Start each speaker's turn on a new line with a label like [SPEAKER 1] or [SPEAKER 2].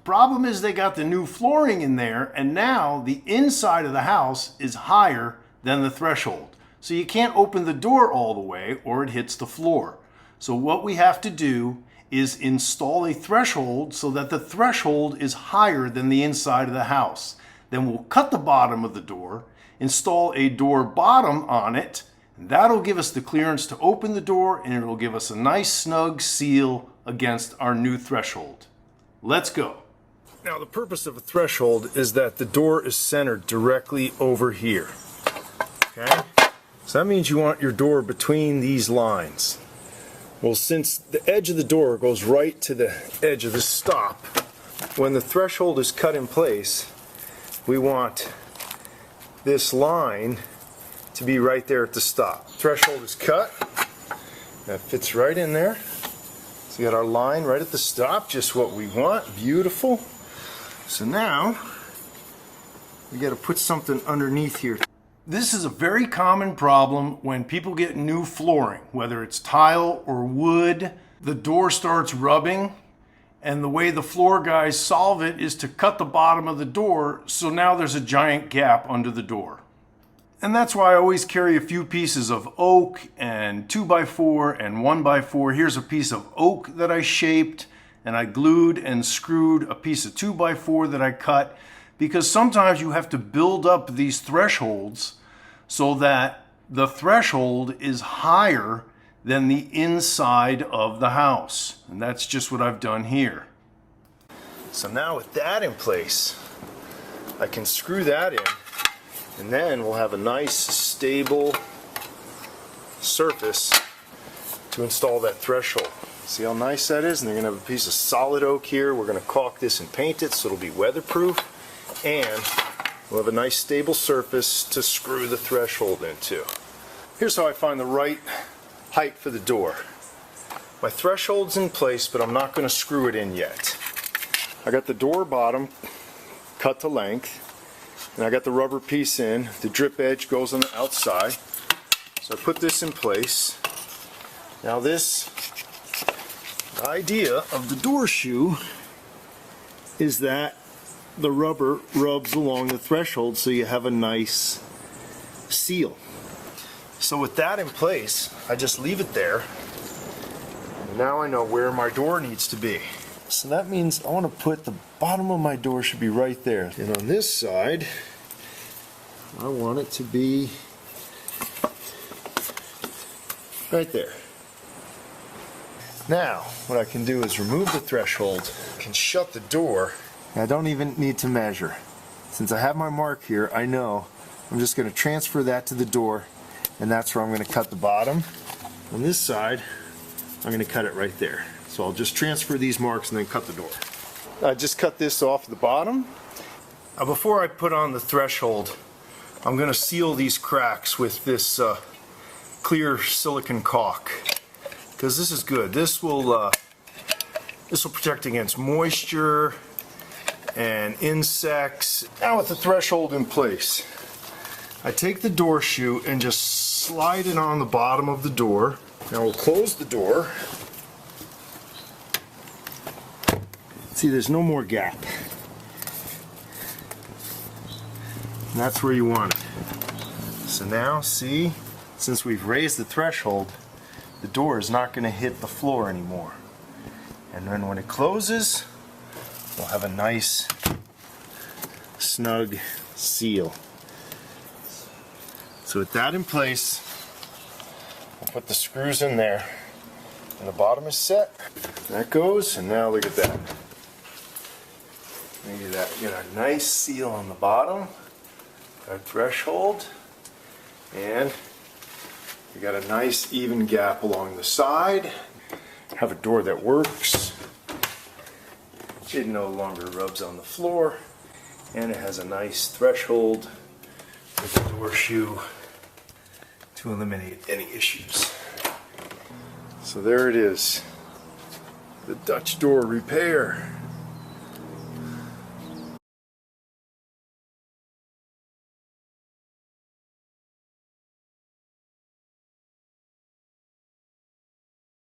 [SPEAKER 1] Problem is they got the new flooring in there, and now the inside of the house is higher than the threshold. So you can't open the door all the way or it hits the floor. So what we have to do is install a threshold so that the threshold is higher than the inside of the house. Then we'll cut the bottom of the door, install a door bottom on it, and that'll give us the clearance to open the door, and it'll give us a nice snug seal against our new threshold. Let's go. Now the purpose of a threshold is that the door is centered directly over here. Okay? So that means you want your door between these lines. Well, since the edge of the door goes right to the edge of the stop, when the threshold is cut in place, we want this line to be right there at the stop. Threshold is cut. That fits right in there. So we got our line right at the stop, just what we want. Beautiful. So now we got to put something underneath here. This is a very common problem when people get new flooring, whether it's tile or wood. The door starts rubbing, and the way the floor guys solve it is to cut the bottom of the door, so now there's a giant gap under the door. And that's why I always carry a few pieces of oak and 2x4 and 1x4. Here's a piece of oak that I shaped, and I glued and screwed a piece of 2x4 that I cut, because sometimes you have to build up these thresholds so that the threshold is higher than the inside of the house. And that's just what I've done here. So now with that in place, I can screw that in, and then we'll have a nice stable surface to install that threshold. See how nice that is? And they're gonna have a piece of solid oak here. We're gonna caulk this and paint it so it'll be weatherproof, and we'll have a nice stable surface to screw the threshold into. Here's how I find the right height for the door. My threshold's in place, but I'm not going to screw it in yet. I got the door bottom cut to length, and I got the rubber piece in. The drip edge goes on the outside. So I put this in place. Now this idea of the door shoe is that the rubber rubs along the threshold so you have a nice seal. So with that in place, I just leave it there. And now I know where my door needs to be. So that means I want to put the bottom of my door should be right there. And on this side, I want it to be right there. Now, what I can do is remove the threshold, I can shut the door. I don't even need to measure. Since I have my mark here, I know I'm just going to transfer that to the door, and that's where I'm going to cut the bottom. On this side, I'm going to cut it right there. So I'll just transfer these marks and then cut the door. I just cut this off the bottom. Now before I put on the threshold, I'm going to seal these cracks with this clear silicone caulk, because this is good. This will protect against moisture and insects. Now with the threshold in place, I take the door shoe and just slide it on the bottom of the door. Now we'll close the door. See, there's no more gap. And that's where you want it. So now, see, since we've raised the threshold, the door is not going to hit the floor anymore. And then when it closes, we'll have a nice, snug seal. So with that in place, I'll put the screws in there, and the bottom is set. That goes, and now look at that. Look at that. You got a nice seal on the bottom, got a threshold, and you got a nice even gap along the side. Have a door that works. It no longer rubs on the floor, and it has a nice threshold with the door shoe to eliminate any issues. So there it is, the Dutch door repair.